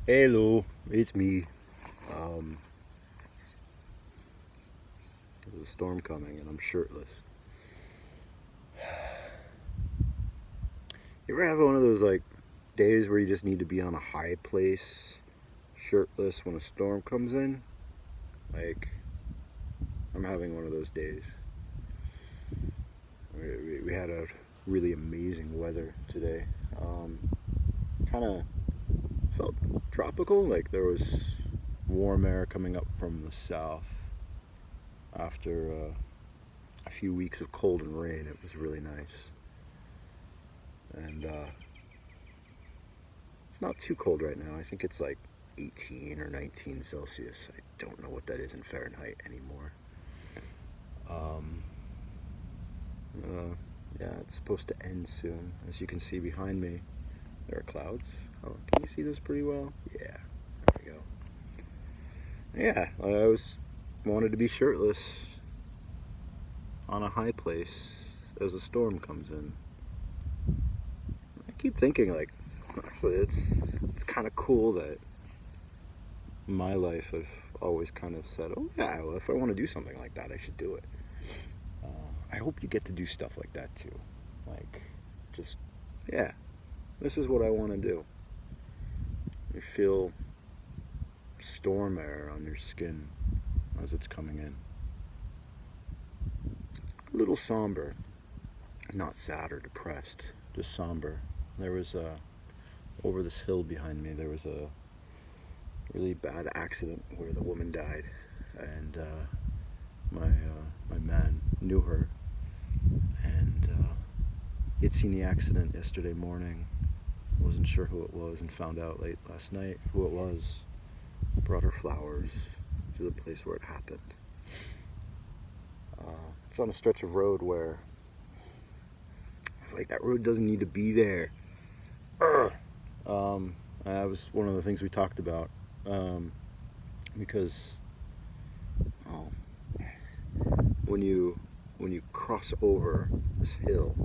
Hello, it's me. Um, there's a storm coming and I'm shirtless. You ever have one of those like days where you just need to be on a high place, shirtless when a storm comes in? Like, I'm having one of those days. We had a really amazing weather today. Kind of felt tropical, like there was warm air coming up from the south after a few weeks of cold and rain. It was really nice. And it's not too cold right now. I think it's like 18 or 19 Celsius. I don't know what that is in Fahrenheit anymore. Um, yeah, it's supposed to end soon. As you can see behind me, there are clouds. Oh, can you see this pretty well? Yeah, there we go. Yeah, wanted to be shirtless on a high place as a storm comes in. I keep thinking, like, actually, it's kind of cool that in my life I've always kind of said, oh yeah, well, if I want to do something like that, I should do it. I hope you get to do stuff like that too. Like, just, yeah, this is what I want to do. You feel storm air on your skin as it's coming in. A little somber, not sad or depressed, just somber. There was over this hill behind me, there was a really bad accident where the woman died, and my man knew her, and he'd seen the accident yesterday morning. Wasn't sure who it was, and found out late last night who it was. Brought her flowers to the place where it happened. It's on a stretch of road where it's like that road doesn't need to be there. That was one of the things we talked about, because when you cross over this hill,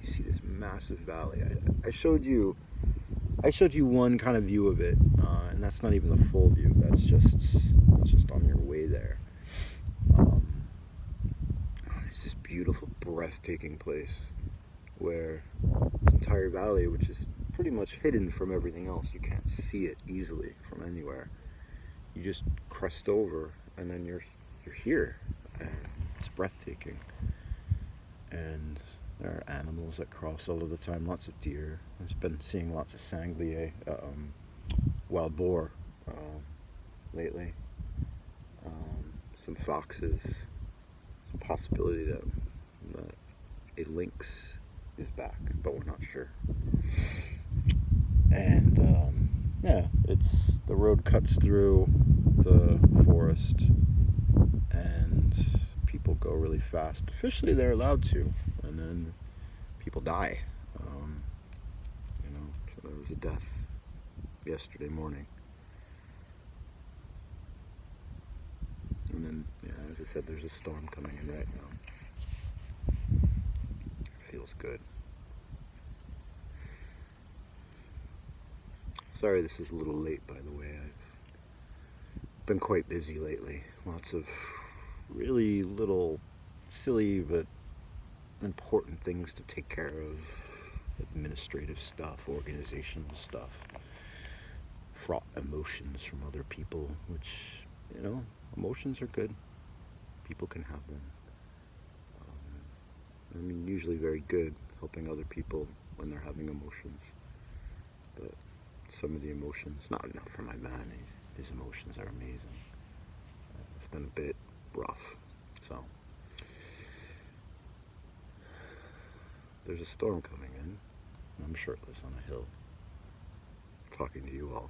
you see this massive valley. I showed you one kind of view of it, and that's not even the full view. That's just on your way there. It's this beautiful, breathtaking place where this entire valley, which is pretty much hidden from everything else, you can't see it easily from anywhere. You just crest over, and then you're here, and it's breathtaking. And there are animals that cross all of the time. Lots of deer. I've been seeing lots of sanglier, wild boar, lately. Some foxes. Some possibility that a lynx is back, but we're not sure. And yeah, the road cuts through the forest, and people go really fast. Officially, they're allowed to, and then people die. So there was a death yesterday morning, and then, yeah, as I said, there's a storm coming in right now. Feels good. Sorry this is a little late, by the way. I've been quite busy lately. Lots of really little silly but important things to take care of. Administrative stuff, organizational stuff, fraught emotions from other people, which, emotions are good. People can have them. Usually very good helping other people when they're having emotions. But some of the emotions, not for my man, his emotions are amazing. It's been a bit rough. So there's a storm coming in. I'm shirtless on a hill, talking to you all.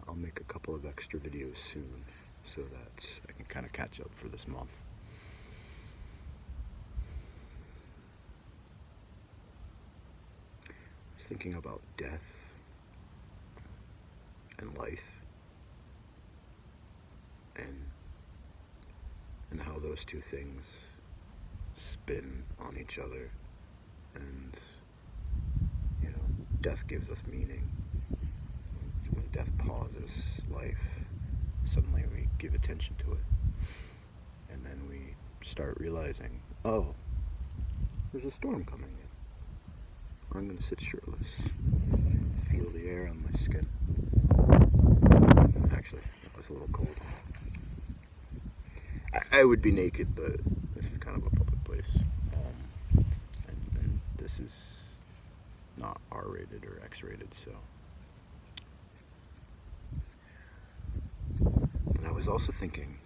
I'll make a couple of extra videos soon so that I can kind of catch up for this month. thinking about death and life, and how those two things spin on each other, and death gives us meaning. When death pauses life, suddenly we give attention to it, and then we start realizing, oh, there's a storm coming in. I'm going to sit shirtless, feel the air on my skin. Actually, that was a little cold. I would be naked, but this is kind of a public place. And this is not R-rated or X-rated, so. And I was also thinking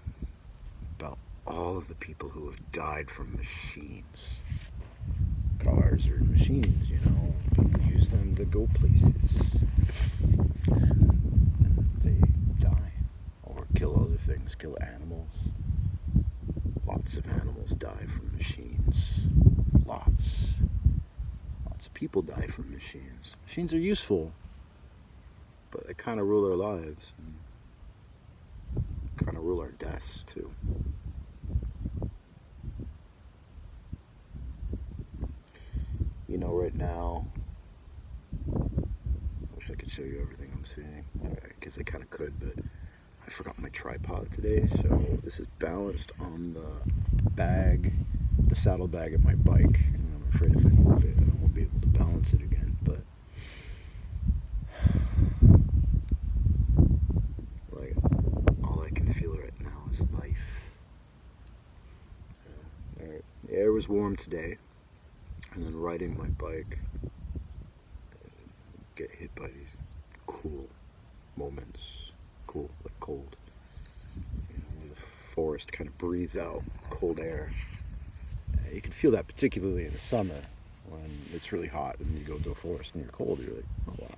about all of the people who have died from machines. Cars are machines, people use them to go places, and they die, or kill other things, kill animals. Lots of animals die from machines. Lots of people die from machines. Machines are useful, but they kind of rule our lives, and kind of rule our deaths too. Right now, I wish I could show you everything I'm seeing. I guess I kind of could, but I forgot my tripod today, so this is balanced on the bag, the saddlebag of my bike, and I'm afraid if I move it, I won't be able to balance it again, but all I can feel right now is life. The air was warm today. And then riding my bike, get hit by these cool moments, cold. Where the forest kind of breathes out cold air. You can feel that particularly in the summer when it's really hot and you go into a forest and you're cold. You're like, oh wow.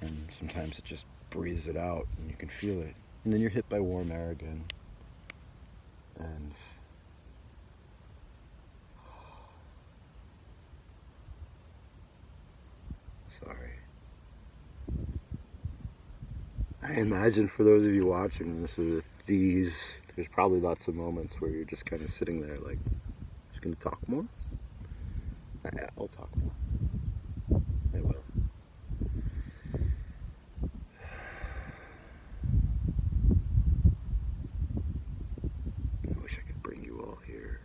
And sometimes it just breathes it out and you can feel it. And then you're hit by warm air again. And I imagine for those of you watching this, there's probably lots of moments where you're just kind of sitting there like, just going to talk more? Yeah, I'll talk more. I will. I wish I could bring you all here.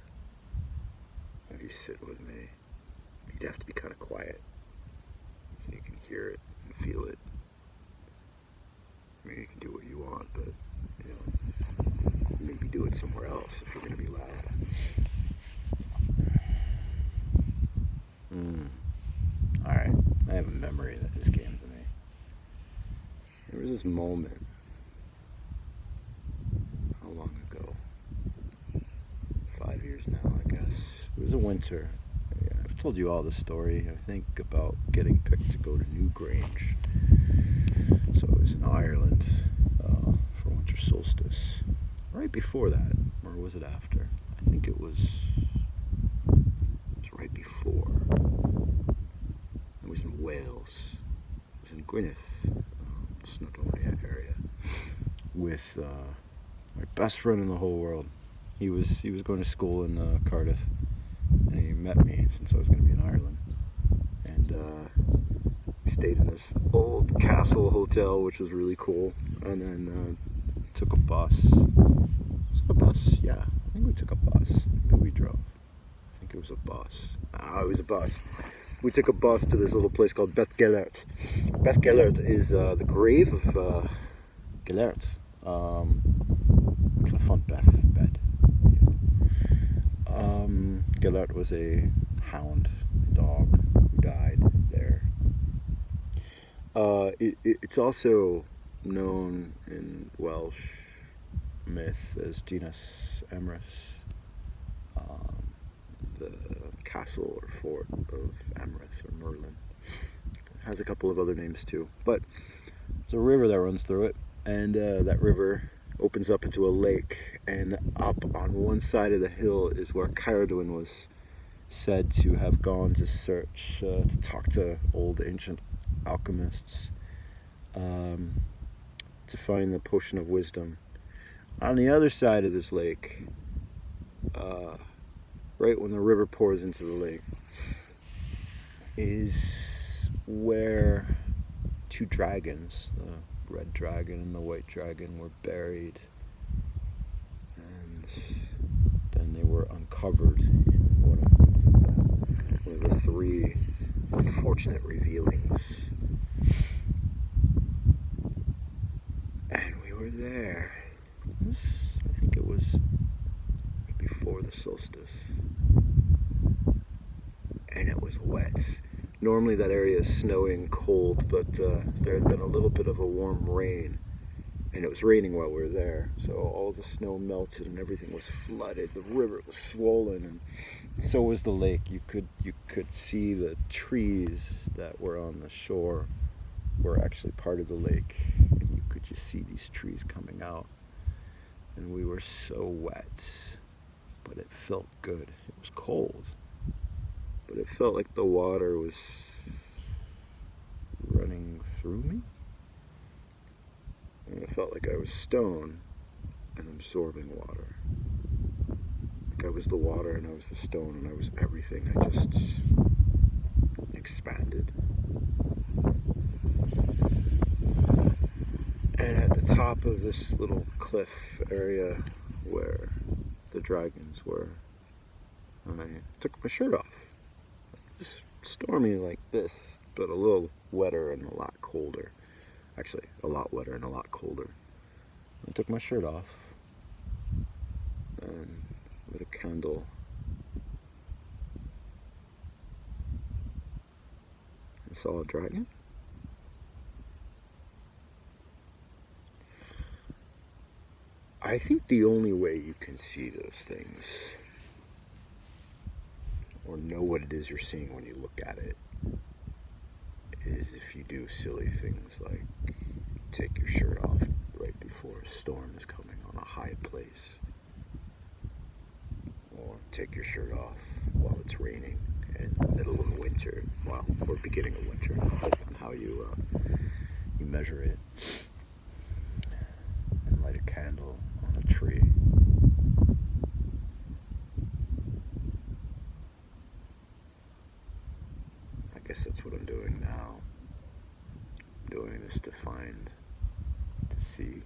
Have you sit with me. You'd have to be kind of quiet so you can hear it and feel it. I mean, you can do what you want, but, maybe do it somewhere else if you're going to be loud. Alright, I have a memory that just came to me. There was this moment, how long ago? 5 years now, I guess. It was a winter. I've told you all this story, I think, about getting picked to go to Newgrange. So it was in Ireland for winter solstice. Right before that, or was it after? I think it was right before. It was in Wales. It was in Gwynedd, Snowdonia area, with my best friend in the whole world. He was going to school in Cardiff, and he met me since I was going to be in Ireland. And we stayed in this old castle hotel, which was really cool, and then took a bus. Was it a bus? Yeah, I think we took a bus. Maybe we drove. I think it was a bus. It was a bus. We took a bus to this little place called Beth Gellert. Beth Gellert is the grave of Gellert. Kind of fun bed. Gellert was a hound dog who died there. It's also known in Welsh myth as Dinas Emrys, the castle or fort of Emrys or Merlin. It has a couple of other names too, but there's a river that runs through it, and that river opens up into a lake, and up on one side of the hill is where Caradwyn was said to have gone to search, to talk to old ancient alchemists, to find the potion of wisdom. On the other side of this lake, right when the river pours into the lake, is where two dragons, the red dragon and the white dragon, were buried. And then they were uncovered in one of the three unfortunate revealings. And we were there. I think it was before the solstice. And it was wet. Normally that area is snowy and cold, but there had been a little bit of a warm rain. And it was raining while we were there, so all the snow melted and everything was flooded. The river was swollen, and so was the lake. You could see the trees that were on the shore were actually part of the lake, and you could just see these trees coming out. And we were so wet, but it felt good. It was cold, but it felt like the water was running through me. And it felt like I was stone and absorbing water. Like I was the water and I was the stone and I was everything. I just expanded. And at the top of this little cliff area where the dragons were, I took my shirt off. It was stormy like this, but a little wetter and a lot colder. Actually, a lot wetter and a lot colder. I took my shirt off and lit a candle and saw a dragon. I think the only way you can see those things or know what it is you're seeing when you look at it is if you do silly things like take your shirt off right before a storm is coming on a high place, or take your shirt off while it's raining in the middle of winter, well, or beginning of winter, depending on how you measure it, and light a candle on a tree. I guess that's what I'm doing now. I'm doing this to see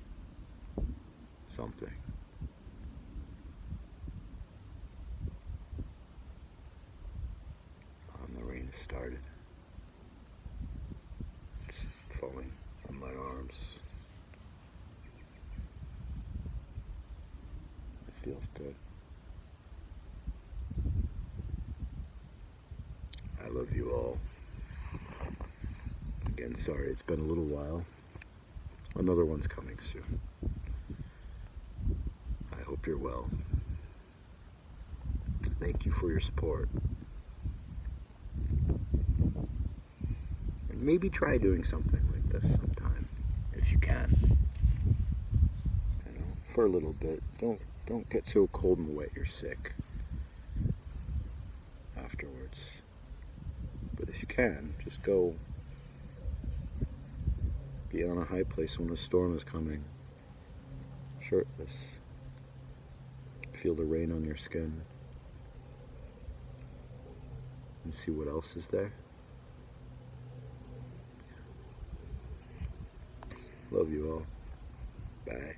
something. The rain has started. It's falling on my arms. It feels good. I love you all. Again, sorry it's been a little while. Another one's coming soon. I hope you're well. Thank you for your support. And maybe try doing something like this sometime, if you can. You know, for a little bit. Don't get so cold and wet you're sick afterwards. But if you can, just go be on a high place when a storm is coming, shirtless. Feel the rain on your skin and see what else is there. Love you all. Bye.